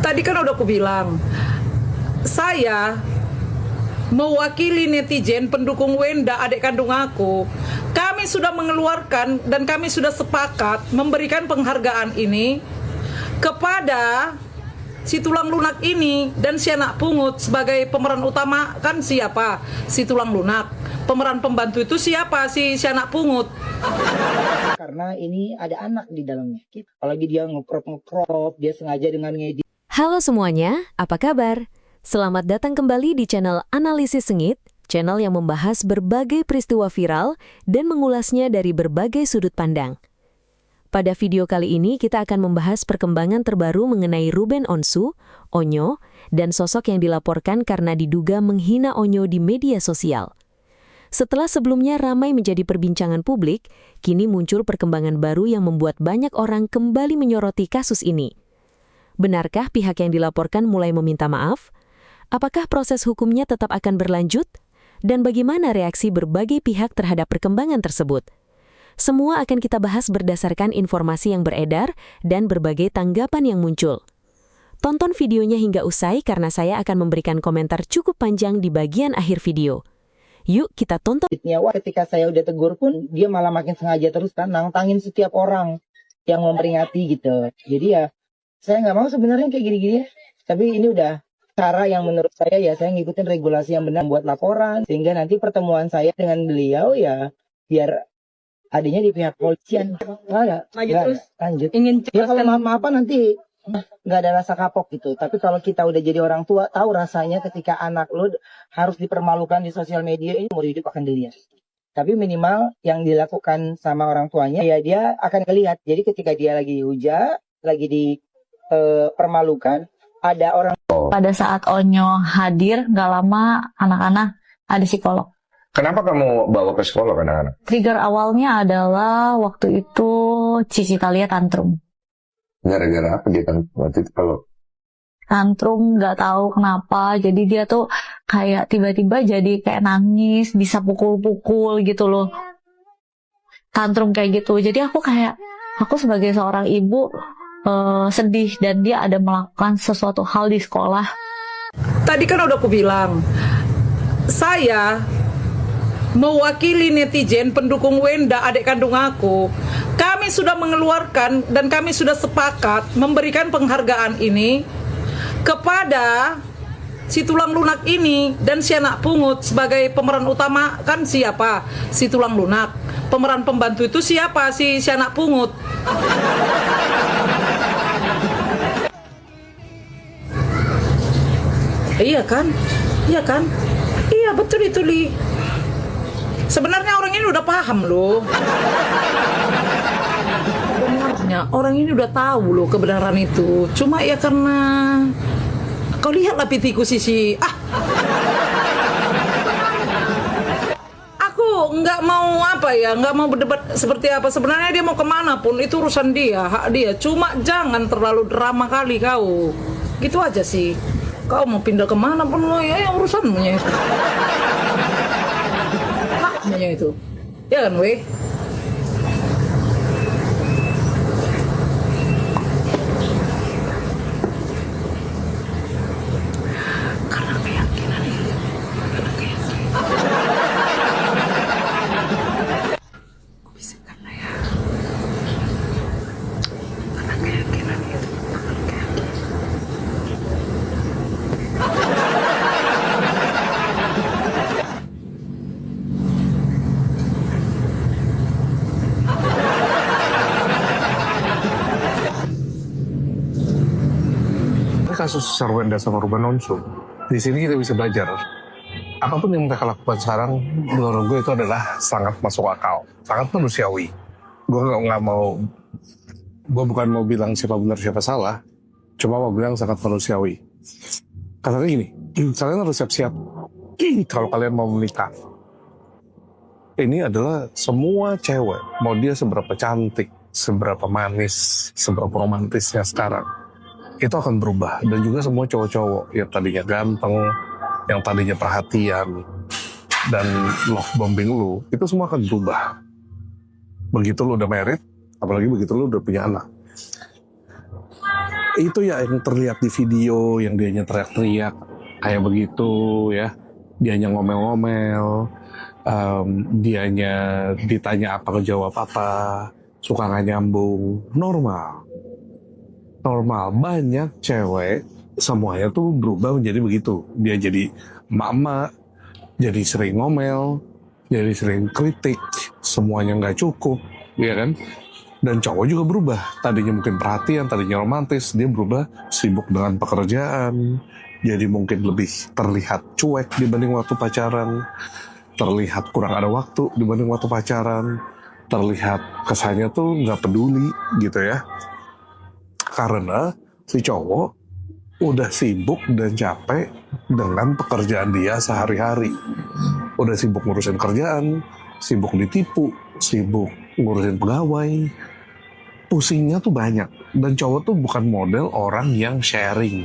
Tadi kan udah aku bilang, saya mewakili netizen pendukung Wenda, adik kandung aku. Kami sudah mengeluarkan dan kami sudah sepakat memberikan penghargaan ini kepada si tulang lunak ini dan si anak pungut. Sebagai pemeran utama kan siapa? Si tulang lunak. Pemeran pembantu itu siapa? Si anak pungut. Karena ini ada anak di dalamnya. Apalagi dia ngekrop, dia sengaja dengan ngedit. Halo semuanya, apa kabar? Selamat datang kembali di channel Analisis Sengit, channel yang membahas berbagai peristiwa viral dan mengulasnya dari berbagai sudut pandang. Pada video kali ini kita akan membahas perkembangan terbaru mengenai Ruben Onsu, Onyo, dan sosok yang dilaporkan karena diduga menghina Onyo di media sosial. Setelah sebelumnya ramai menjadi perbincangan publik, kini muncul perkembangan baru yang membuat banyak orang kembali menyoroti kasus ini. Benarkah pihak yang dilaporkan mulai meminta maaf? Apakah proses hukumnya tetap akan berlanjut? Dan bagaimana reaksi berbagai pihak terhadap perkembangan tersebut? Semua akan kita bahas berdasarkan informasi yang beredar dan berbagai tanggapan yang muncul. Tonton videonya hingga usai karena saya akan memberikan komentar cukup panjang di bagian akhir video. Yuk kita tonton. Ketika saya udah tegur pun, dia malah makin sengaja terus kan nantangin setiap orang yang memperingati gitu. Jadi ya, saya nggak mau sebenarnya kayak gini-gini. Tapi ini udah cara yang menurut saya ya, saya ngikutin regulasi yang benar buat laporan. Sehingga nanti pertemuan saya dengan beliau ya, biar adanya di pihak polisian. Lanjut. Ingin Ya kalau maaf-maafan nanti nggak ada rasa kapok gitu. Tapi kalau kita udah jadi orang tua, tahu rasanya ketika anak lo harus dipermalukan di sosial media, ini umur hidup akan dilihat. Tapi minimal yang dilakukan sama orang tuanya, ya dia akan ngelihat. Jadi ketika dia lagi dihujat, lagi dipermalukan, ada orang. pada saat Onyo hadir, nggak lama anak-anak ada psikolog. Kenapa kamu bawa ke sekolah anak-anak? Trigger awalnya adalah waktu itu Cici Talia tantrum. Gara-gara apa dia kan waktu itu kalau Tantrum nggak tahu kenapa, jadi dia tuh kayak tiba-tiba jadi kayak nangis, bisa pukul-pukul gitu loh. Tantrum kayak gitu. Jadi aku sebagai seorang ibu sedih dan dia ada melakukan sesuatu hal di sekolah. Tadi kan udah aku bilang, saya mewakili netizen pendukung Wenda, adik kandung aku. Kami sudah mengeluarkan dan kami sudah sepakat memberikan penghargaan ini kepada si tulang lunak ini dan si anak pungut. Sebagai pemeran utama kan siapa? Si tulang lunak. Pemeran pembantu itu siapa? Si anak pungut. Iya kan? Iya kan? Iya betul itu, Li. Sebenarnya orang ini udah paham loh. Sebenarnya orang ini udah tahu loh kebenaran itu. Cuma ya karena kau lihatlah pitiku Sisi. Aku nggak mau nggak mau berdebat seperti apa. Sebenarnya dia mau kemana pun itu urusan dia, hak dia. Cuma jangan terlalu drama kali kau. Gitu aja sih. Kau mau pindah kemana pun lo ya urusanmu ya itu. Haknya itu. Ya kan weh. Karena keyakinan itu. Karena keyakinan. Aku bisikkan lah ya. Karena keyakinan itu. Kasus Sarwenda sama Ruben Onsu, di sini kita bisa belajar. Apapun yang mereka lakukan sekarang, menurut gue itu adalah sangat masuk akal, sangat manusiawi. Gue bukan mau bilang siapa benar siapa salah, cuma mau bilang sangat manusiawi. Katanya gini, kalian harus siap-siap kalau kalian mau menikah. Ini adalah semua cewek, mau dia seberapa cantik, seberapa manis, seberapa romantisnya sekarang, itu akan berubah. Dan juga semua cowok-cowok yang tadinya ganteng, yang tadinya perhatian, dan love bombing lu, itu semua akan berubah. Begitu lu udah married, apalagi begitu lu udah punya anak. itu ya yang terlihat di video yang dianya teriak-teriak kayak begitu ya, dianya ngomel-ngomel, dianya ditanya apa kejawab apa, suka nggak nyambung, normal. Banyak cewek semuanya tuh berubah menjadi begitu. Dia jadi emak-emak, jadi sering ngomel, jadi sering kritik, semuanya nggak cukup, ya kan? Dan cowok juga berubah. Tadinya mungkin perhatian, tadinya romantis, dia berubah sibuk dengan pekerjaan, jadi mungkin lebih terlihat cuek dibanding waktu pacaran, terlihat kurang ada waktu dibanding waktu pacaran, terlihat kesannya tuh nggak peduli gitu ya. Karena si cowok udah sibuk dan capek dengan pekerjaan dia sehari-hari. Udah sibuk ngurusin kerjaan, sibuk ditipu, sibuk ngurusin pegawai. Pusingnya tuh banyak. Dan cowok tuh bukan model orang yang sharing,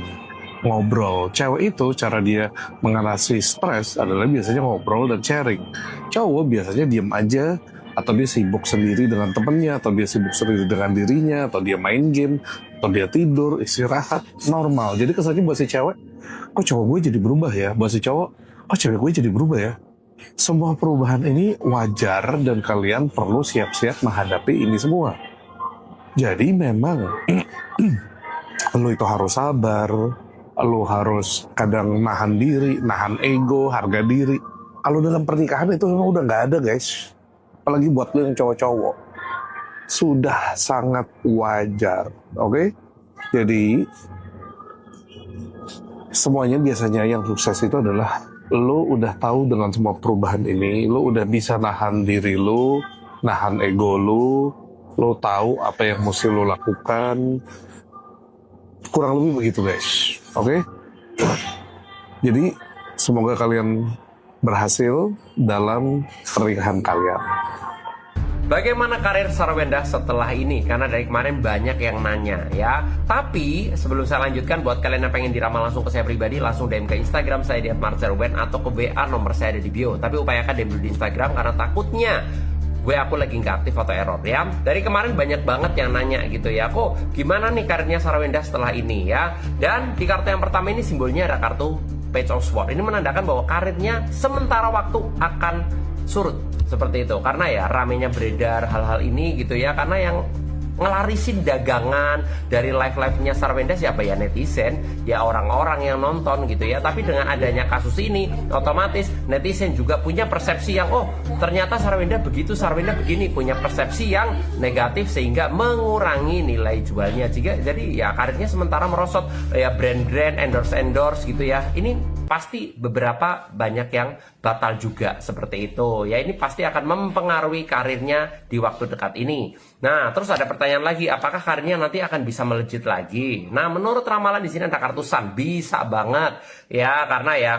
ngobrol. Cewek itu cara dia mengatasi stres adalah biasanya ngobrol dan sharing. Cowok biasanya diem aja, atau dia sibuk sendiri dengan temennya, atau dia sibuk sendiri dengan dirinya, atau dia main game, atau dia tidur, istirahat, normal. Jadi kesannya buat si cewek, kok cowok gue jadi berubah ya? Buat si cowok, kok cewek gue jadi berubah ya? Semua perubahan ini wajar dan kalian perlu siap-siap menghadapi ini semua. Jadi memang lo itu harus sabar, lo harus kadang nahan diri, nahan ego, harga diri. Kalau dalam pernikahan itu memang udah nggak ada guys. Apalagi buat lo yang cowok-cowok. Sudah sangat wajar, oke? Jadi semuanya biasanya yang sukses itu adalah lo udah tahu dengan semua perubahan ini, lo udah bisa nahan diri lo, nahan ego lo tahu apa yang mesti lo lakukan. Kurang lebih begitu guys, oke? Jadi semoga kalian berhasil dalam pernikahan kalian. Bagaimana karir Sarwenda setelah ini? Karena dari kemarin banyak yang nanya ya. Tapi sebelum saya lanjutkan, buat kalian yang pengen diramal langsung ke saya pribadi, langsung DM ke Instagram saya di @marcelwen atau ke WA, nomor saya ada di bio. Tapi upayakan DM dulu di Instagram karena takutnya aku lagi nggak aktif atau error ya. Dari kemarin banyak banget yang nanya gitu ya, kok gimana nih karirnya Sarwenda setelah ini ya. Dan di kartu yang pertama ini simbolnya ada kartu Page of Swords. Ini menandakan bahwa karirnya sementara waktu akan surut seperti itu, karena ya ramenya beredar hal-hal ini gitu ya, karena yang ngelarisin dagangan dari live-live-nya Sarwenda siapa ya? Netizen, ya orang-orang yang nonton gitu ya. Tapi dengan adanya kasus ini, otomatis netizen juga punya persepsi yang oh ternyata Sarwenda begitu, Sarwenda begini, punya persepsi yang negatif sehingga mengurangi nilai jualnya. Jadi ya karirnya sementara merosot ya, brand-brand endorse gitu ya. Ini pasti beberapa banyak yang batal juga seperti itu ya. Ini pasti akan mempengaruhi karirnya di waktu dekat ini. Nah, terus ada pertanyaan lagi, apakah karirnya nanti akan bisa melejit lagi? Nah, menurut ramalan di sini ada kartu Sun, bisa banget ya, karena ya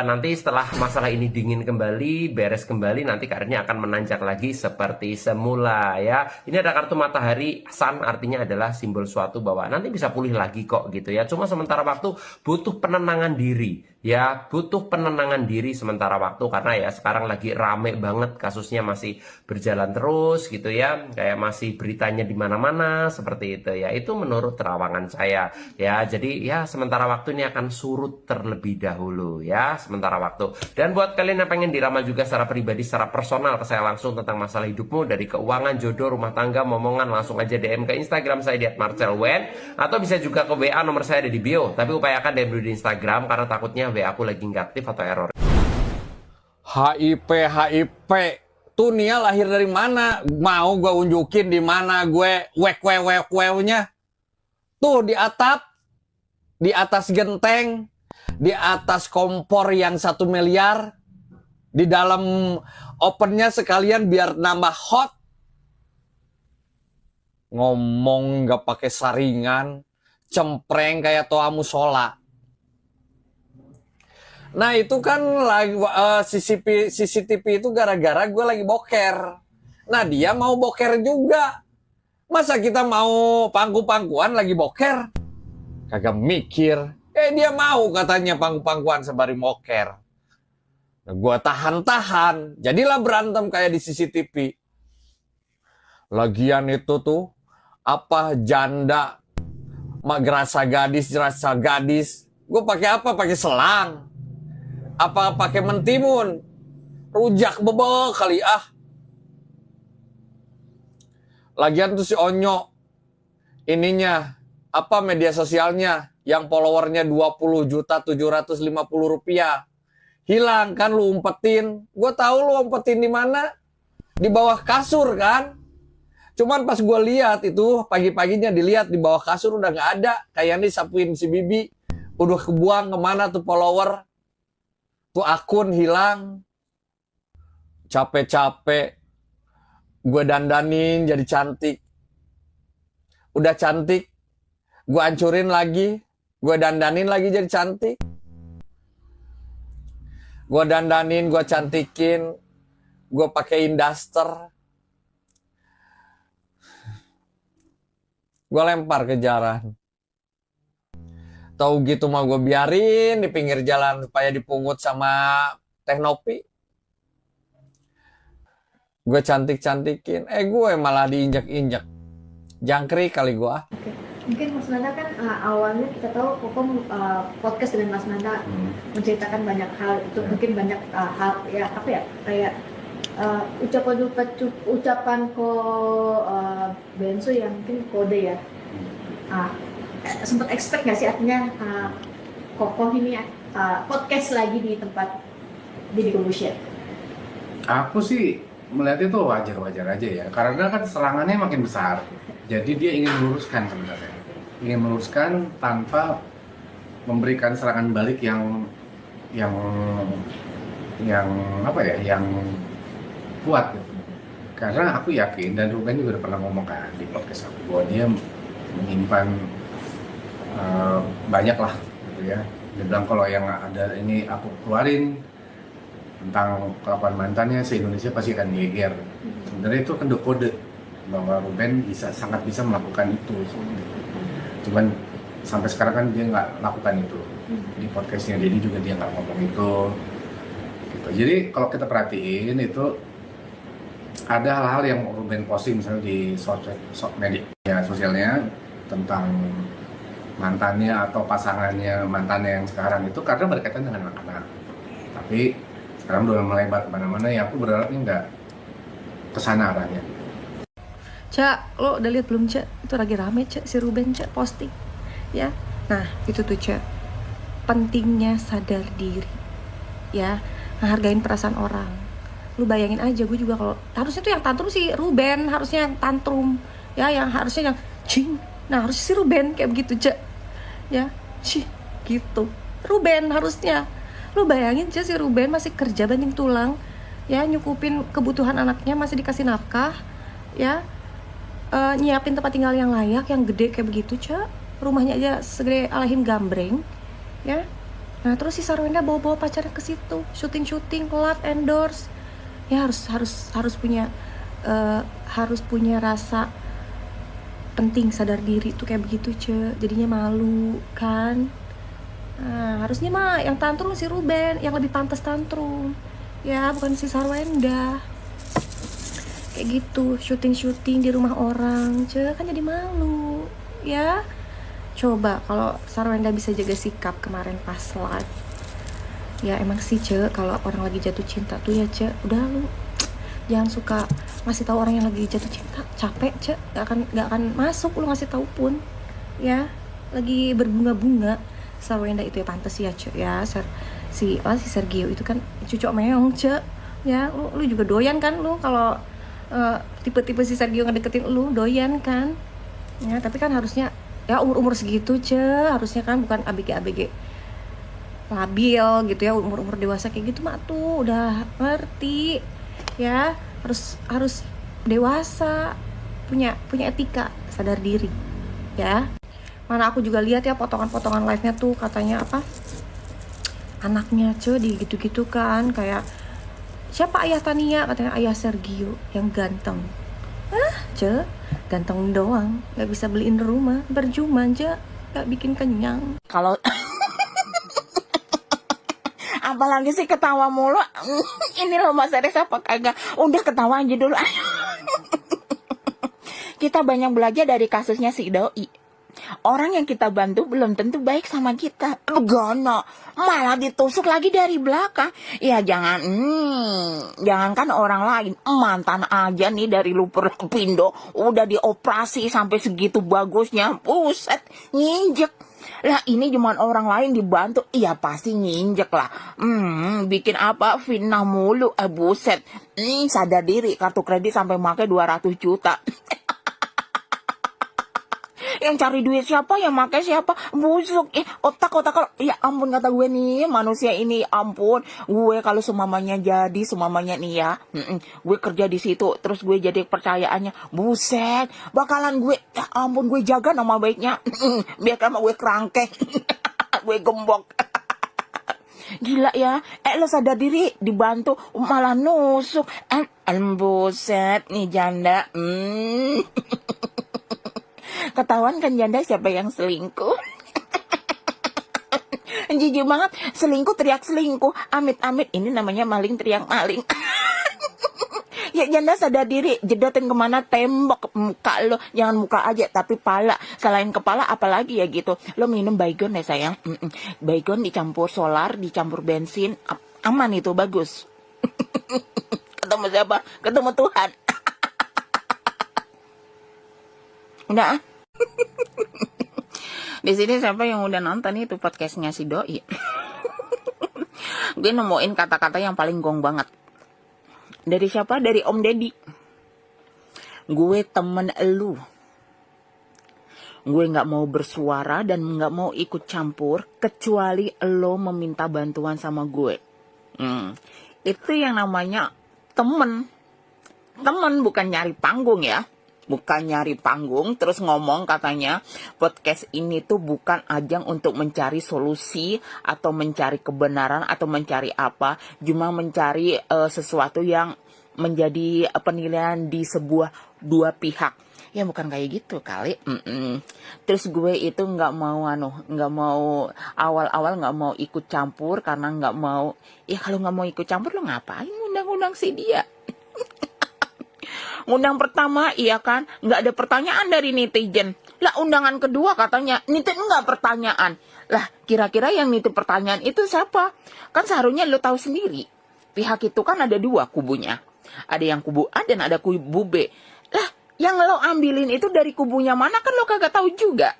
nanti setelah masalah ini dingin kembali, beres kembali, nanti karirnya akan menanjak lagi seperti semula ya. Ini ada kartu matahari, Sun artinya adalah simbol suatu bahwa nanti bisa pulih lagi kok gitu ya. Cuma sementara waktu butuh penenangan diri ya, butuh penenangan diri sementara waktu, karena ya sekarang lagi rame banget kasusnya, masih berjalan terus gitu ya, kayak masih beritanya di mana-mana seperti itu ya. Itu menurut terawangan saya ya. Jadi ya sementara waktu ini akan surut terlebih dahulu ya, sementara waktu. Dan buat kalian yang pengen diramal juga secara pribadi, secara personal ke saya langsung tentang masalah hidupmu, dari keuangan, jodoh, rumah tangga, momongan, langsung aja DM ke Instagram saya di @marcelwen, atau bisa juga ke WA, nomor saya ada di bio. Tapi upayakan DM dulu di Instagram karena takutnya WA aku lagi nggak aktif atau error. HIP tuh Nia lahir dari mana? Mau gue unjukin di mana gue wek-wek-wek-nya? Tuh di atap, di atas genteng, di atas kompor yang 1 miliar, di dalam opennya sekalian biar nambah hot. Ngomong nggak pakai saringan, cempreng kayak toa musola. Nah itu kan CCTV itu gara-gara gue lagi boker. Nah dia mau boker juga. Masa kita mau pangku-pangkuan lagi boker? Kagak mikir. Dia mau katanya pangku-pangkuan sembari boker. Nah, gue tahan-tahan. Jadilah berantem kayak di CCTV. Lagian itu tuh apa janda Gerasa gadis. Gue pakai apa? Pakai selang. Apa pakai mentimun? Rujak bebek kali ah. Lagian tuh si Onyo ininya apa media sosialnya yang followernya 20.750.000 rupiah. Hilang kan, lu umpetin. Gue tahu lu umpetin di mana? Di bawah kasur kan? Cuman pas gue lihat itu pagi-paginya dilihat di bawah kasur udah nggak ada. Kayaknya disapuin si Bibi. Udah kebuang kemana tuh follower? Tuh akun hilang. Capek-capek. Gue dandanin jadi cantik. Udah cantik. Gue hancurin lagi. Gue dandanin lagi jadi cantik. Gue dandanin, gue cantikin. Gue pakein daster. Gue lempar ke jalan. Tahu gitu mah gue biarin di pinggir jalan supaya dipungut sama Teknopi. Gue cantik-cantikin. Gue malah diinjak-injak. Jangkrik kali gue. Oke. Mungkin Mas Nanda kan awalnya kita tahu Kokom podcast dengan Mas Nanda menceritakan banyak hal itu, mungkin banyak hal ya apa ya kayak ucapan Benso yang mungkin kode ya. Sempat expect nggak sih artinya Kokom ini podcast lagi di tempat Deddy Corbuzier? Aku sih melihat itu wajar-wajar aja ya, karena kan serangannya makin besar. Jadi dia ingin meluruskan sebenarnya, ingin meluruskan tanpa memberikan serangan balik yang apa ya, yang kuat gitu. Karena aku yakin, dan Ruben juga udah pernah ngomong kan di podcast aku bahwa dia menyimpan banyak lah gitu ya. Dia bilang kalau yang ada ini aku keluarin tentang kelakuan mantannya, se-Indonesia pasti akan geger. Sebenarnya itu kan kode bahwa Ruben sangat bisa melakukan itu. Cuman sampai sekarang kan dia nggak lakukan itu. Di podcastnya Deddy juga dia nggak ngomong itu. Gitu. Jadi kalau kita perhatiin itu ada hal-hal yang Ruben posting misalnya di media sosialnya tentang mantannya atau pasangannya mantannya yang sekarang itu karena berkaitan dengan anak-anak. Tapi sekarang udah melebar kemana-mana ya, aku berharapnya nggak kesana arahnya. Cak, lo udah lihat belum Cak? Itu lagi rame Cak, si Ruben Cak posting ya. Nah itu tuh Cak, pentingnya sadar diri ya, menghargain perasaan orang. Lu bayangin aja, gue juga kalau harusnya tuh yang tantrum si Ruben, harusnya yang tantrum ya, yang harusnya yang cing. Nah harusnya si Ruben kayak begitu Cak ya, cih gitu Ruben harusnya. Lu bayangin aja si Ruben masih kerja banting tulang ya, nyukupin kebutuhan anaknya, masih dikasih nafkah ya, nyiapin tempat tinggal yang layak, yang gede kayak begitu Cak, rumahnya aja segede alahin gambreng ya. Nah terus si Sarwenda bawa pacarnya ke situ, syuting love endorse ya, harus punya rasa penting, sadar diri tuh kayak begitu Cak, jadinya malu kan. Nah, harusnya mah yang tantrum si Ruben, yang lebih pantas tantrum ya, bukan si Sarwenda. Kayak gitu, syuting di rumah orang Cek, kan jadi malu ya. Coba kalau Sarwenda bisa jaga sikap kemarin pas live ya, emang sih Cek, kalau orang lagi jatuh cinta tuh ya Cek, udah lu jangan suka ngasih tahu orang yang lagi jatuh cinta, capek Cek, gak akan masuk lu ngasih tahu pun ya. Lagi berbunga-bunga Sarwenda itu ya pantas ya Cek ya. Si Sergio itu kan cucok meong Cek ya, lu juga doyan kan lu kalau tipe-tipe si Sergio ngedeketin lu, doyan kan ya. Tapi kan harusnya ya umur segitu harusnya kan bukan ABG labil gitu ya, umur dewasa kayak gitu mah tuh udah ngerti ya, harus dewasa, punya etika, sadar diri ya. Mana aku juga lihat ya potongan-potongan live-nya tuh, katanya apa anaknya gitu-gitu kan, kayak siapa ayah Tania, katanya ayah Sergio yang ganteng. Ganteng doang, gak bisa beliin rumah, berjuma aja, gak bikin kenyang. Kalau apalagi sih ketawa mulu. Ini loh Mas Ares apa kagak? Udah ketawa aja dulu. Kita banyak belajar dari kasusnya si Doi. Orang yang kita bantu belum tentu baik sama kita. Begono, malah ditusuk lagi dari belakang. Ya jangankan orang lain, mantan aja nih dari Luperpindo udah dioperasi sampai segitu bagusnya. Buset, nginjek. Lah ini cuman orang lain dibantu, ya pasti nginjek lah. Bikin apa fitnah mulu, buset. Sadar diri, kartu kredit sampai pakai 200 juta. Yang cari duit siapa, yang pakai siapa, busuk. Otak-otak, ya ampun kata gue nih, manusia ini, ampun. Gue kalau semamanya nih ya, gue kerja di situ, terus gue jadi kepercayaannya, buset, bakalan gue, ya ampun, gue jaga nama baiknya, biar sama gue kerangkeng, gue gembok. Gila ya, lo sadar diri, dibantu, malah nusuk. Buset, nih janda. Ketahuan kan janda siapa yang selingkuh. Jijik banget, selingkuh teriak selingkuh. Amit-amit, ini namanya maling teriak maling. Ya janda sadar diri, jedotin kemana, tembok muka lo. Jangan muka aja, tapi pala. Selain kepala apalagi ya gitu. Lo minum baygon ya sayang. Baygon dicampur solar, dicampur bensin. Aman itu, bagus. Ketemu siapa? Ketemu Tuhan. Udah ah. Di sini siapa yang udah nonton itu podcastnya si Doi? Gue nemuin kata-kata yang paling gong banget. Dari siapa? Dari Om Deddy. Gue temen elu. Gue gak mau bersuara dan gak mau ikut campur kecuali lo meminta bantuan sama gue. Itu yang namanya temen. Temen bukan nyari panggung ya. Bukan nyari panggung, terus ngomong katanya podcast ini tuh bukan ajang untuk mencari solusi atau mencari kebenaran atau mencari apa, cuma mencari sesuatu yang menjadi penilaian di sebuah dua pihak. Ya bukan kayak gitu kali. Terus gue itu nggak mau awal-awal nggak mau ikut campur karena nggak mau. Ya kalau nggak mau ikut campur lo ngapain ngundang-undang si dia? Undang pertama, iya kan, nggak ada pertanyaan dari netizen. Lah undangan kedua katanya, nitip nggak pertanyaan. Lah kira-kira yang nitip pertanyaan itu siapa? Kan seharusnya lo tahu sendiri. Pihak itu kan ada dua kubunya. Ada yang kubu A dan ada kubu B. Lah yang lo ambilin itu dari kubunya mana kan lo kagak tahu juga.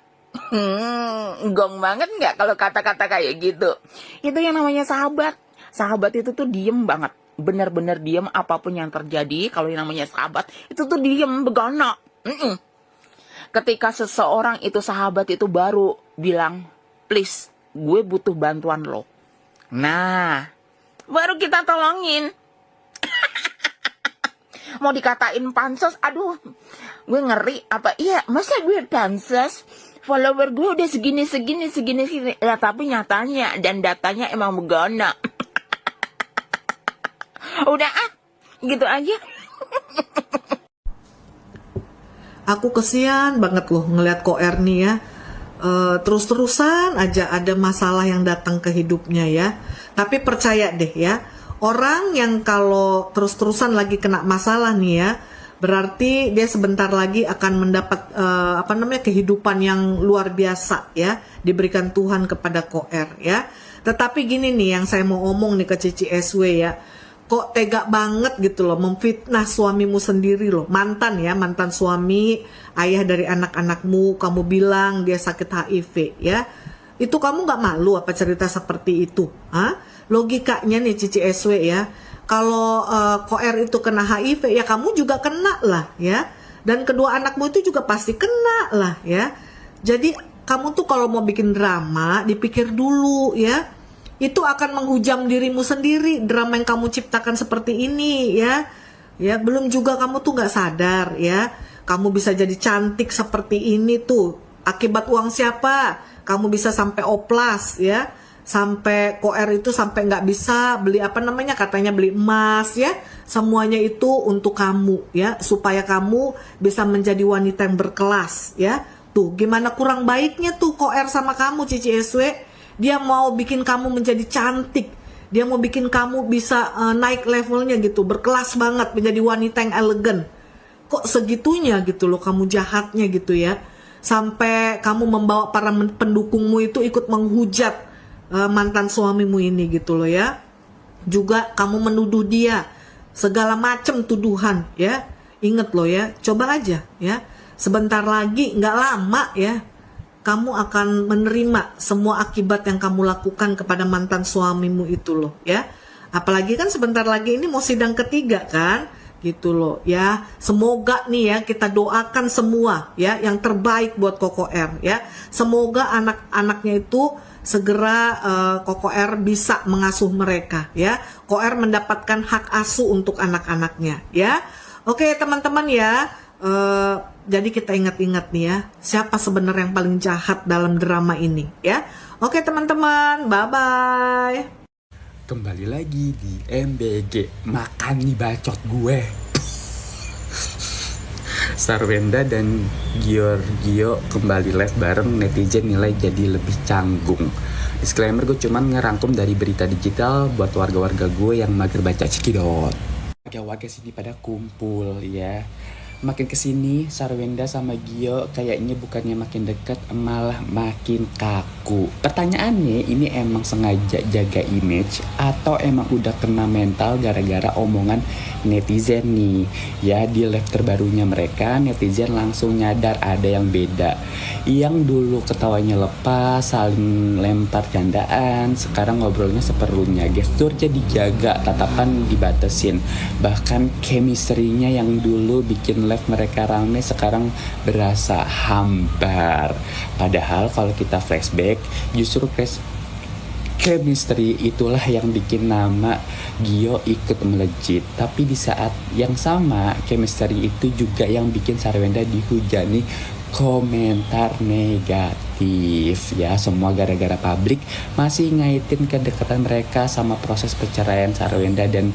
Gong banget nggak kalau kata-kata kayak gitu. Itu yang namanya sahabat. Sahabat itu tuh diem banget. Bener-bener diem apapun yang terjadi. Kalau yang namanya sahabat itu tuh diem begono. Ketika seseorang itu sahabat itu baru bilang, please gue butuh bantuan lo, nah baru kita tolongin. Mau dikatain pansos, aduh gue ngeri. Apa iya masa gue pansos, follower gue udah segini. Ya tapi nyatanya dan datanya emang begono. Udah gitu aja. Aku kesian banget loh ngeliat Ko Erni ya. Terus-terusan aja ada masalah yang datang ke hidupnya ya. Tapi percaya deh ya, orang yang kalau terus-terusan lagi kena masalah nih ya, berarti dia sebentar lagi akan mendapat kehidupan yang luar biasa ya, diberikan Tuhan kepada Ko Er ya. Tetapi gini nih yang saya mau omong nih ke Cici SW ya. Kok tega banget gitu loh memfitnah suamimu sendiri loh, mantan suami, ayah dari anak-anakmu, kamu bilang dia sakit HIV ya. Itu kamu gak malu apa cerita seperti itu? Logikanya nih Cici SW ya, kalau Ko Er itu kena HIV ya kamu juga kena lah ya. Dan kedua anakmu itu juga pasti kena lah ya. Jadi kamu tuh kalau mau bikin drama dipikir dulu ya. Itu akan menghujam dirimu sendiri, drama yang kamu ciptakan seperti ini ya. Ya, belum juga kamu tuh nggak sadar ya. Kamu bisa jadi cantik seperti ini tuh akibat uang siapa? Kamu bisa sampai oplas ya. Sampai Ko Er itu sampai nggak bisa beli katanya beli emas ya. Semuanya itu untuk kamu ya, supaya kamu bisa menjadi wanita yang berkelas ya. Tuh, gimana kurang baiknya tuh Ko Er sama kamu Cici SW. Dia mau bikin kamu menjadi cantik. Dia mau bikin kamu bisa naik levelnya gitu. Berkelas banget, menjadi wanita yang elegan. Kok segitunya gitu loh kamu jahatnya gitu ya. Sampai kamu membawa para pendukungmu itu ikut menghujat mantan suamimu ini gitu loh ya. Juga kamu menuduh dia segala macam tuduhan ya. Ingat loh ya, coba aja ya. Sebentar lagi, nggak lama ya, kamu akan menerima semua akibat yang kamu lakukan kepada mantan suamimu itu loh ya. Apalagi kan sebentar lagi ini mau sidang ketiga kan, gitu loh ya. Semoga nih ya, kita doakan semua ya yang terbaik buat Koko R ya. Semoga anak-anaknya itu segera Koko R bisa mengasuh mereka ya. Koko R mendapatkan hak asuh untuk anak-anaknya ya. Oke teman-teman ya, jadi kita ingat-ingat nih ya, siapa sebenarnya yang paling jahat dalam drama ini ya. Oke teman-teman, bye-bye. Kembali lagi di MBG, makan nih bacot gue. Sarwenda dan Giorgio kembali live bareng, netizen nilai jadi lebih canggung. Disclaimer, gue cuman ngerangkum dari berita digital buat warga-warga gue yang mager baca cekidot. Warga-warga sini pada kumpul ya. Makin kesini Sarwenda sama Gio kayaknya bukannya makin dekat, malah makin kaku. Pertanyaannya, ini emang sengaja jaga image atau emang udah kena mental gara-gara omongan netizen nih ya. Di live terbarunya mereka, netizen langsung nyadar ada yang beda. Yang dulu ketawanya lepas, saling lempar candaan, sekarang ngobrolnya seperlunya. Gestur jadi jaga, tatapan dibatasin. Bahkan chemistry-nya yang dulu bikin live mereka rame sekarang berasa hambar. Padahal kalau kita flashback, justru chemistry itulah yang bikin nama Gio ikut melejit. Tapi di saat yang sama, chemistry itu juga yang bikin Sarwenda dihujani komentar negatif ya. Semua gara-gara publik masih ngaitin kedekatan mereka sama proses perceraian Sarwenda dan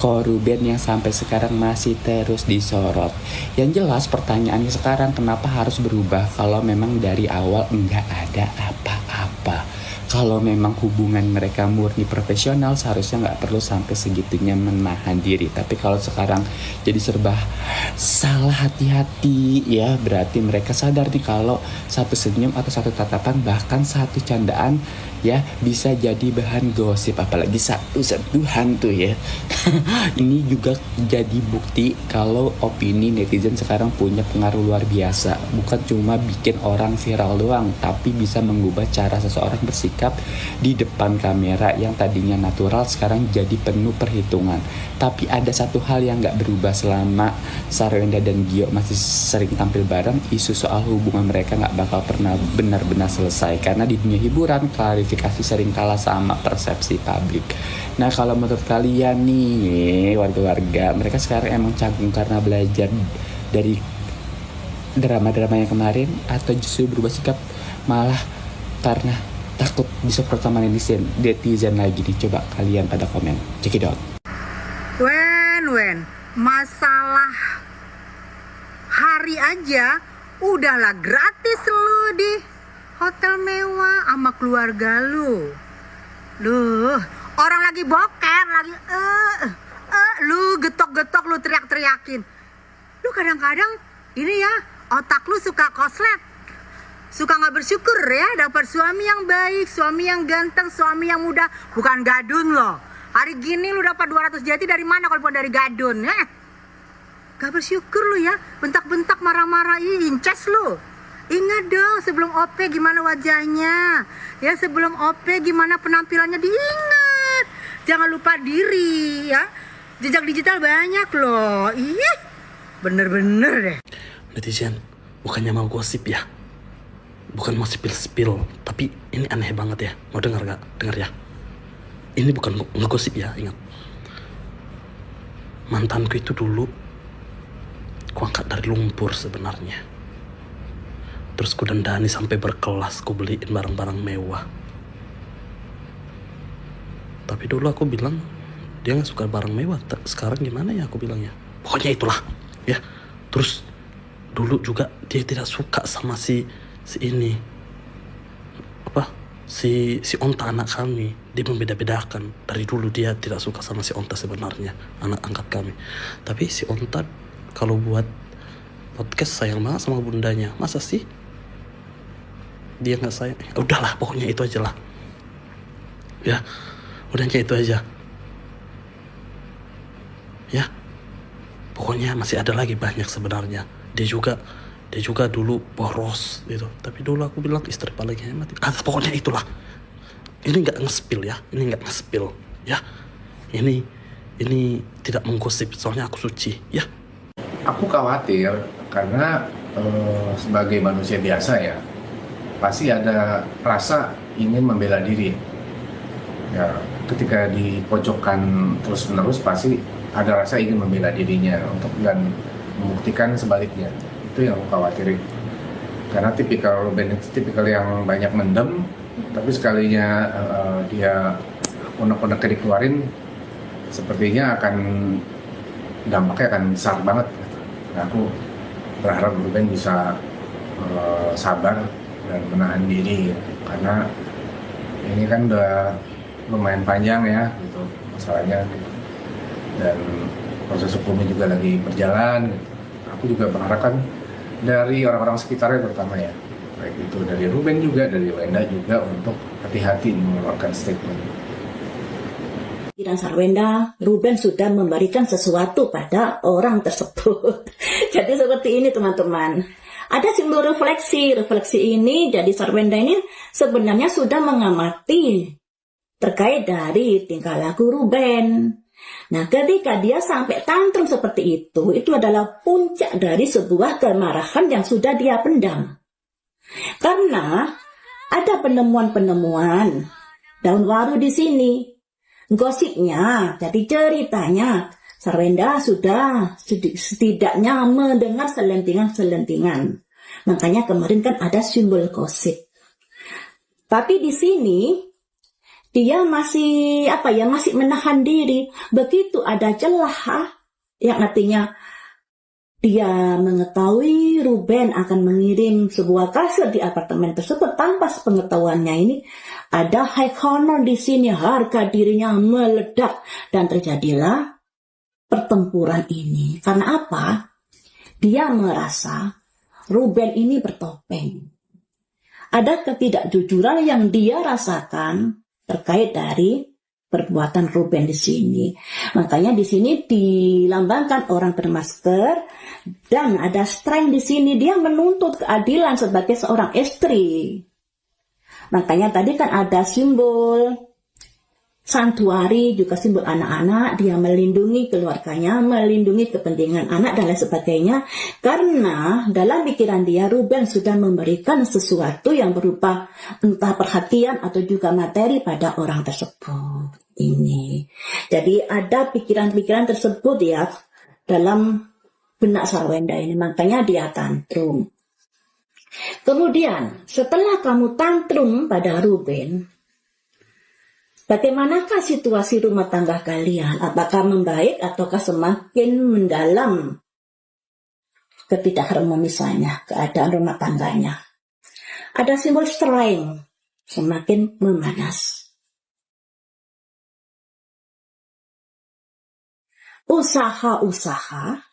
Ruben yang sampai sekarang masih terus disorot. Yang jelas pertanyaannya sekarang, kenapa harus berubah kalau memang dari awal enggak ada apa-apa? Kalau memang hubungan mereka murni profesional, seharusnya nggak perlu sampai segitunya menahan diri. Tapi kalau sekarang jadi serba salah, hati-hati ya. Berarti mereka sadar nih kalau satu senyum atau satu tatapan, bahkan satu candaan ya bisa jadi bahan gosip, apalagi satu sentuhan tuh ya. Ini juga jadi bukti kalau opini netizen sekarang punya pengaruh luar biasa. Bukan cuma bikin orang viral doang, tapi bisa mengubah cara seseorang bersikap di depan kamera. Yang tadinya natural sekarang jadi penuh perhitungan. Tapi ada satu hal yang gak berubah selama Sarwenda dan Gio masih sering tampil bareng, isu soal hubungan mereka gak bakal pernah benar-benar selesai. Karena di dunia hiburan, klarifikasi sering kalah sama persepsi publik. Nah, kalau menurut kalian nih warga-warga, mereka sekarang emang canggung karena belajar dari drama-drama yang kemarin, atau justru berubah sikap malah karena takut bisa pertama netizen lagi nih? Coba kalian pada komen. Cekidot. Wen, masalah hari aja udahlah gratis lu di hotel mewah sama keluarga lu. Loh, orang lagi boker, lagi lu getok-getok, lu teriak-teriakin. Lu kadang-kadang ini ya, otak lu suka koslet. Suka gak bersyukur ya, dapat suami yang baik, suami yang ganteng, suami yang muda, bukan gadun loh. Hari gini lu dapat 200 jati dari mana kalau bukan dari gadun? Gak bersyukur lu ya, bentak-bentak, marah-marah, inces lu. Ingat dong sebelum OP gimana wajahnya, ya sebelum OP gimana penampilannya, diingat. Jangan lupa diri ya, jejak digital banyak loh. Ih, bener-bener deh. Netizen, bukannya mau gosip ya, bukan mau spill, tapi ini aneh banget ya. Mau dengar gak? Dengar ya. Ini bukan ngegosip ya, ingat. Mantanku itu dulu ku angkat dari lumpur sebenarnya. Terus ku dandani sampai berkelas, ku beliin barang-barang mewah. Tapi dulu aku bilang dia gak suka barang mewah. Sekarang gimana ya aku bilangnya? Pokoknya itulah ya. Terus dulu juga dia tidak suka sama si ini, apa, si Onta, anak kami. Dia membeda-bedakan. Dari dulu dia tidak suka sama si Onta sebenarnya, anak angkat kami. Tapi si Onta kalau buat podcast sayang banget sama bundanya. Masa sih dia nggak sayang. Udahlah, pokoknya itu aja lah. Ya, udah kayak itu aja. Ya, pokoknya masih ada lagi banyak sebenarnya. Dia juga dulu boros gitu. Tapi dulu aku bilang istri paling hemat. Pokoknya itulah. Ini nggak nge-spill ya. Ya. Ini tidak menggosip, soalnya aku suci ya. Aku khawatir karena sebagai manusia biasa ya, pasti ada rasa ingin membela diri. Ya, ketika dipojokkan terus-menerus pasti ada rasa ingin membela dirinya dan membuktikan sebaliknya. Itu yang aku khawatirin. Karena tipikal Ruben itu tipikal yang banyak mendem, tapi sekalinya dia unek-uneknya dikeluarin, sepertinya dampaknya akan besar banget. Nah, aku berharap Ruben bisa sabar dan menahan diri, karena ini kan udah lumayan panjang ya gitu masalahnya, dan proses hukumnya juga lagi berjalan. Aku juga berharap kan dari orang-orang sekitarnya terutama ya, baik itu dari Ruben juga, dari Wenda juga, untuk hati-hati mengeluarkan statement. Dan Sarwenda, Ruben sudah memberikan sesuatu pada orang tersebut. Jadi seperti ini teman-teman. Ada simbol refleksi. Refleksi ini, jadi Sarwenda ini sebenarnya sudah mengamati terkait dari tingkah laku Ruben. Nah, ketika dia sampai tantrum seperti itu adalah puncak dari sebuah kemarahan yang sudah dia pendam. Karena ada penemuan-penemuan daun waru di sini. Gosipnya, jadi ceritanya, Sarwenda sudah setidaknya mendengar selentingan-selentingan. Makanya kemarin kan ada simbol gosip. Tapi di sini dia masih masih menahan diri. Begitu ada celah yang artinya dia mengetahui Ruben akan mengirim sebuah kasir di apartemen tersebut tanpa sepengetahuannya ini. Ada high honor di sini, harga dirinya meledak dan terjadilah pertempuran ini. Karena apa? Dia merasa Ruben ini bertopeng. Ada ketidakjujuran yang dia rasakan terkait dari perbuatan Ruben di sini. Makanya di sini dilambangkan orang bermasker dan ada strength di sini. Dia menuntut keadilan sebagai seorang istri. Makanya tadi kan ada simbol santuari, juga simbol anak-anak. Dia melindungi keluarganya, melindungi kepentingan anak dan lain sebagainya. Karena dalam pikiran dia, Ruben sudah memberikan sesuatu yang berupa entah perhatian atau juga materi pada orang tersebut. Ini. Jadi ada pikiran-pikiran tersebut ya dalam benak Sarwenda ini. Makanya dia tantrum. Kemudian setelah kamu tantrum pada Ruben, bagaimanakah situasi rumah tangga kalian? Apakah membaik ataukah semakin mendalam ketidakharmonisannya, keadaan rumah tangganya? Ada simbol strength, semakin memanas. Usaha-usaha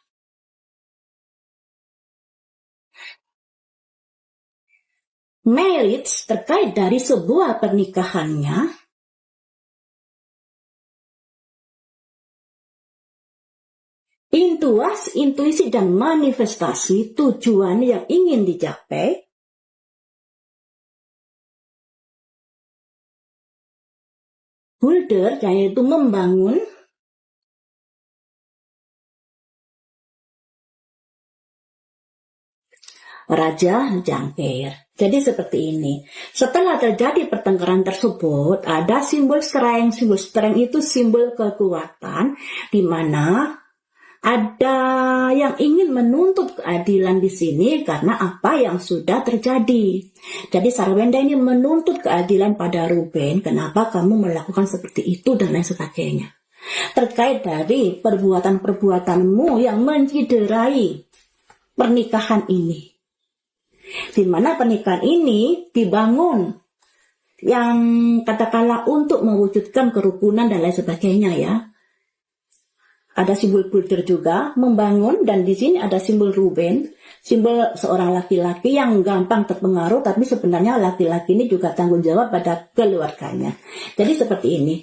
marriage terkait dari sebuah pernikahannya intuisi dan manifestasi tujuan yang ingin dicapai builder, yaitu membangun Raja Jangkir. Jadi seperti ini. Setelah terjadi pertengkaran tersebut, ada simbol strength. Simbol strength itu simbol kekuatan, di mana ada yang ingin menuntut keadilan di sini karena apa yang sudah terjadi. Jadi Sarwenda ini menuntut keadilan pada Ruben. Kenapa kamu melakukan seperti itu dan lain sebagainya. Terkait dari perbuatan-perbuatanmu yang menciderai pernikahan ini. Di mana pernikahan ini dibangun yang katakanlah untuk mewujudkan kerukunan dan lain sebagainya ya. ada simbol builder juga, membangun, dan di sini ada simbol Ruben, simbol seorang laki-laki yang gampang terpengaruh, tapi sebenarnya laki-laki ini juga tanggung jawab pada keluarganya. Jadi seperti ini.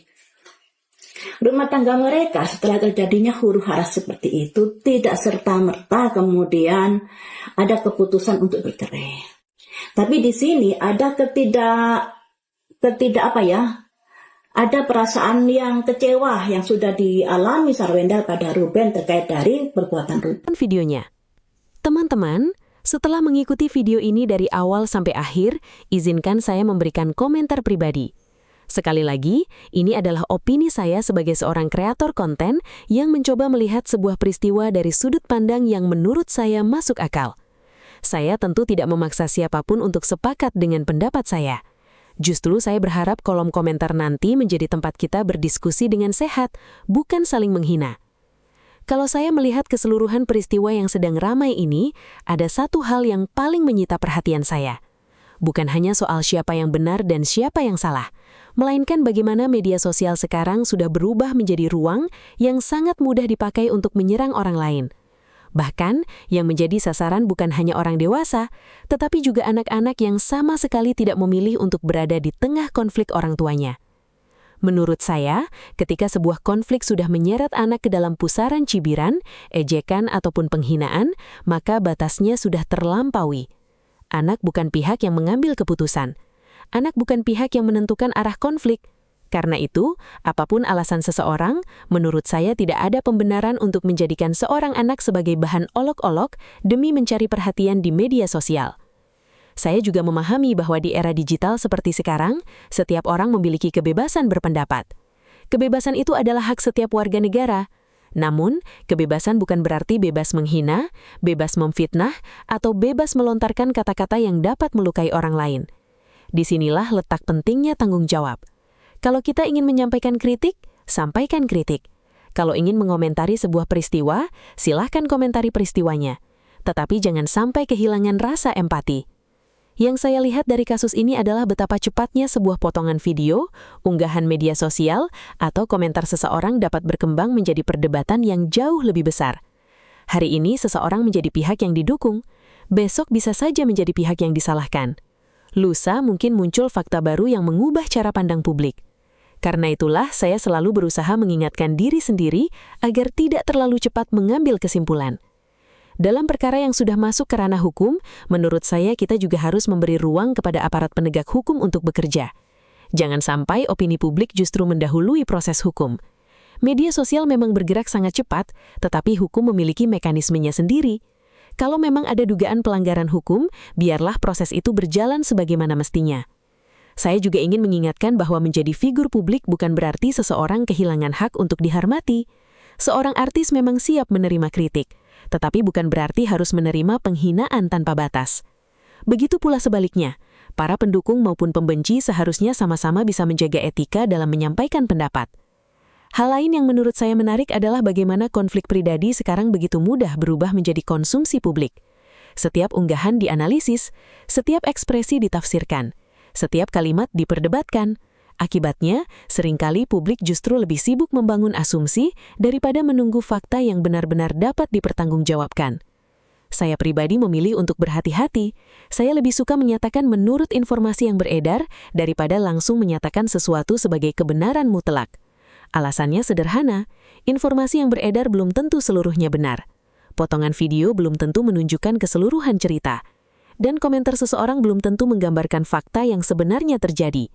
Rumah tangga mereka setelah terjadinya huru-hara seperti itu tidak serta-merta kemudian ada keputusan untuk bercerai. Tapi di sini ada ada perasaan yang kecewa yang sudah dialami Sarwenda pada Ruben terkait dari perbuatan Ruben. Videonya. Teman-teman, setelah mengikuti video ini dari awal sampai akhir, izinkan saya memberikan komentar pribadi. Sekali lagi, ini adalah opini saya sebagai seorang kreator konten yang mencoba melihat sebuah peristiwa dari sudut pandang yang menurut saya masuk akal. Saya tentu tidak memaksa siapapun untuk sepakat dengan pendapat saya. Justru saya berharap kolom komentar nanti menjadi tempat kita berdiskusi dengan sehat, bukan saling menghina. Kalau saya melihat keseluruhan peristiwa yang sedang ramai ini, ada satu hal yang paling menyita perhatian saya. Bukan hanya soal siapa yang benar dan siapa yang salah, melainkan bagaimana media sosial sekarang sudah berubah menjadi ruang yang sangat mudah dipakai untuk menyerang orang lain. Bahkan, yang menjadi sasaran bukan hanya orang dewasa, tetapi juga anak-anak yang sama sekali tidak memilih untuk berada di tengah konflik orang tuanya. Menurut saya, ketika sebuah konflik sudah menyeret anak ke dalam pusaran cibiran, ejekan ataupun penghinaan, maka batasnya sudah terlampaui. Anak bukan pihak yang mengambil keputusan. Anak bukan pihak yang menentukan arah konflik. Karena itu, apapun alasan seseorang, menurut saya tidak ada pembenaran untuk menjadikan seorang anak sebagai bahan olok-olok demi mencari perhatian di media sosial. Saya juga memahami bahwa di era digital seperti sekarang, setiap orang memiliki kebebasan berpendapat. Kebebasan itu adalah hak setiap warga negara. Namun, kebebasan bukan berarti bebas menghina, bebas memfitnah, atau bebas melontarkan kata-kata yang dapat melukai orang lain. Disinilah letak pentingnya tanggung jawab. Kalau kita ingin menyampaikan kritik, sampaikan kritik. Kalau ingin mengomentari sebuah peristiwa, silahkan komentari peristiwanya. Tetapi jangan sampai kehilangan rasa empati. Yang saya lihat dari kasus ini adalah betapa cepatnya sebuah potongan video, unggahan media sosial, atau komentar seseorang dapat berkembang menjadi perdebatan yang jauh lebih besar. Hari ini seseorang menjadi pihak yang didukung, besok bisa saja menjadi pihak yang disalahkan. Lusa mungkin muncul fakta baru yang mengubah cara pandang publik. Karena itulah saya selalu berusaha mengingatkan diri sendiri agar tidak terlalu cepat mengambil kesimpulan. Dalam perkara yang sudah masuk ke ranah hukum, menurut saya kita juga harus memberi ruang kepada aparat penegak hukum untuk bekerja. Jangan sampai opini publik justru mendahului proses hukum. Media sosial memang bergerak sangat cepat, tetapi hukum memiliki mekanismenya sendiri. Kalau memang ada dugaan pelanggaran hukum, biarlah proses itu berjalan sebagaimana mestinya. Saya juga ingin mengingatkan bahwa menjadi figur publik bukan berarti seseorang kehilangan hak untuk dihormati. Seorang artis memang siap menerima kritik, tetapi bukan berarti harus menerima penghinaan tanpa batas. Begitu pula sebaliknya, para pendukung maupun pembenci seharusnya sama-sama bisa menjaga etika dalam menyampaikan pendapat. Hal lain yang menurut saya menarik adalah bagaimana konflik pribadi sekarang begitu mudah berubah menjadi konsumsi publik. Setiap unggahan dianalisis, setiap ekspresi ditafsirkan, setiap kalimat diperdebatkan. Akibatnya, seringkali publik justru lebih sibuk membangun asumsi daripada menunggu fakta yang benar-benar dapat dipertanggungjawabkan. Saya pribadi memilih untuk berhati-hati. Saya lebih suka menyatakan menurut informasi yang beredar daripada langsung menyatakan sesuatu sebagai kebenaran mutlak. Alasannya sederhana, informasi yang beredar belum tentu seluruhnya benar. Potongan video belum tentu menunjukkan keseluruhan cerita. Dan komentar seseorang belum tentu menggambarkan fakta yang sebenarnya terjadi.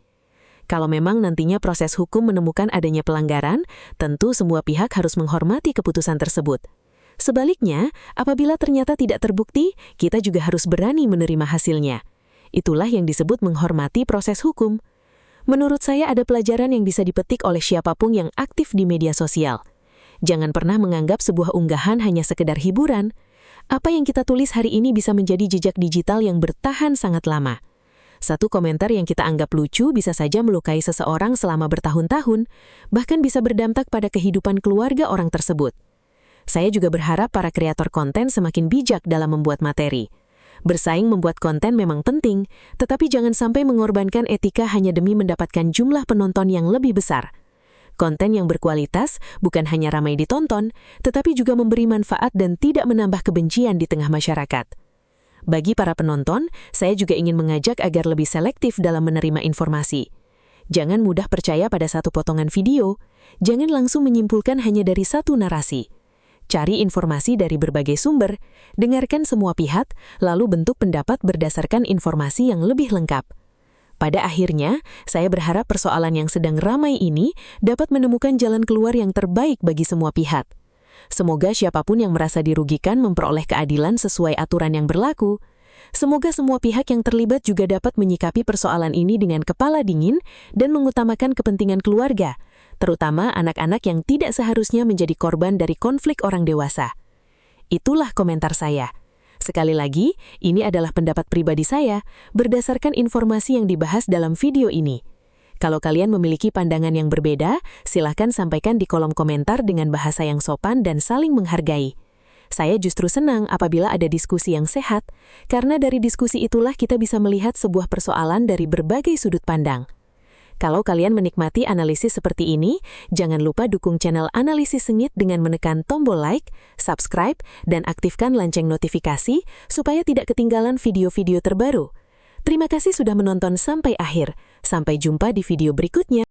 Kalau memang nantinya proses hukum menemukan adanya pelanggaran, tentu semua pihak harus menghormati keputusan tersebut. Sebaliknya, apabila ternyata tidak terbukti, kita juga harus berani menerima hasilnya. Itulah yang disebut menghormati proses hukum. Menurut saya ada pelajaran yang bisa dipetik oleh siapapun yang aktif di media sosial. Jangan pernah menganggap sebuah unggahan hanya sekedar hiburan. Apa yang kita tulis hari ini bisa menjadi jejak digital yang bertahan sangat lama. Satu komentar yang kita anggap lucu bisa saja melukai seseorang selama bertahun-tahun, bahkan bisa berdampak pada kehidupan keluarga orang tersebut. Saya juga berharap para kreator konten semakin bijak dalam membuat materi. Bersaing membuat konten memang penting, tetapi jangan sampai mengorbankan etika hanya demi mendapatkan jumlah penonton yang lebih besar. Konten yang berkualitas bukan hanya ramai ditonton, tetapi juga memberi manfaat dan tidak menambah kebencian di tengah masyarakat. Bagi para penonton, saya juga ingin mengajak agar lebih selektif dalam menerima informasi. Jangan mudah percaya pada satu potongan video, jangan langsung menyimpulkan hanya dari satu narasi. Cari informasi dari berbagai sumber, dengarkan semua pihak, lalu bentuk pendapat berdasarkan informasi yang lebih lengkap. Pada akhirnya, saya berharap persoalan yang sedang ramai ini dapat menemukan jalan keluar yang terbaik bagi semua pihak. Semoga siapapun yang merasa dirugikan memperoleh keadilan sesuai aturan yang berlaku. Semoga semua pihak yang terlibat juga dapat menyikapi persoalan ini dengan kepala dingin dan mengutamakan kepentingan keluarga, terutama anak-anak yang tidak seharusnya menjadi korban dari konflik orang dewasa. Itulah komentar saya. Sekali lagi, ini adalah pendapat pribadi saya berdasarkan informasi yang dibahas dalam video ini. Kalau kalian memiliki pandangan yang berbeda, silakan sampaikan di kolom komentar dengan bahasa yang sopan dan saling menghargai. Saya justru senang apabila ada diskusi yang sehat, karena dari diskusi itulah kita bisa melihat sebuah persoalan dari berbagai sudut pandang. Kalau kalian menikmati analisis seperti ini, jangan lupa dukung channel Analisis Sengit dengan menekan tombol like, subscribe, dan aktifkan lonceng notifikasi supaya tidak ketinggalan video-video terbaru. Terima kasih sudah menonton sampai akhir. Sampai jumpa di video berikutnya.